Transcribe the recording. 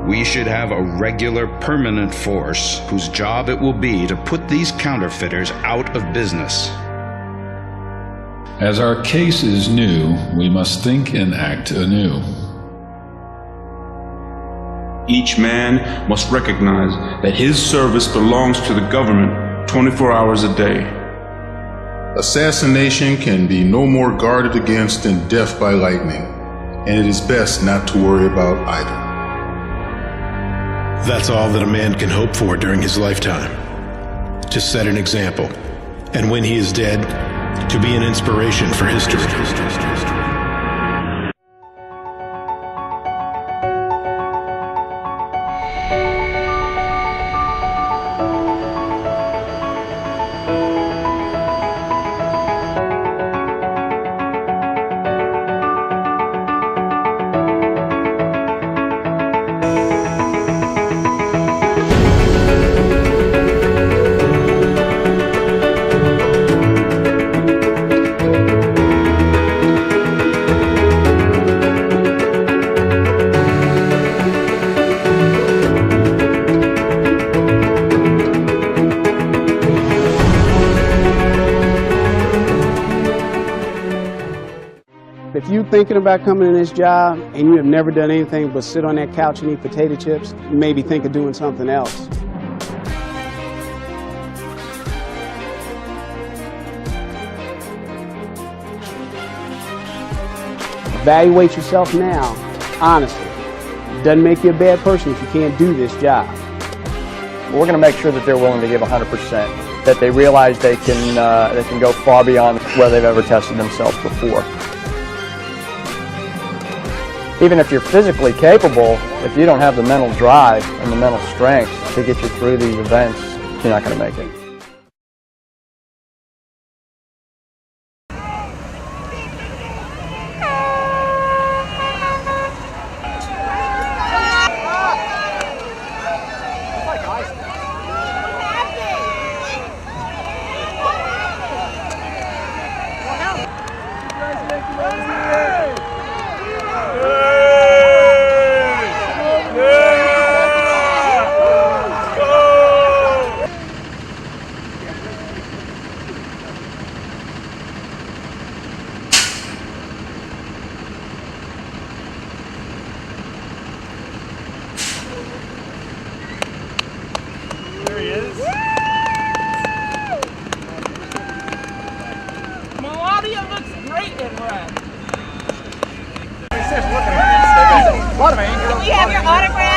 We should have a regular, permanent force whose job it will be to put these counterfeiters out of business. As our case is new, we must think and act anew. Each man must recognize that his service belongs to the government 24 hours a day. Assassination can be no more guarded against than death by lightning, and it is best not to worry about either. That's all that a man can hope for during his lifetime. To set an example, and when he is dead, to be an inspiration for history. If you're thinking about coming to this job and you have never done anything but sit on that couch and eat potato chips, maybe think of doing something else. Evaluate yourself now, honestly. It doesn't make you a bad person if you can't do this job. We're going to make sure that they're willing to give 100%, that they realize they can go far beyond where they've ever tested themselves before. Even if you're physically capable, if you don't have the mental drive and the mental strength to get you through these events, you're not going to make it. There he is. Melania looks great in red. Can we have your autograph?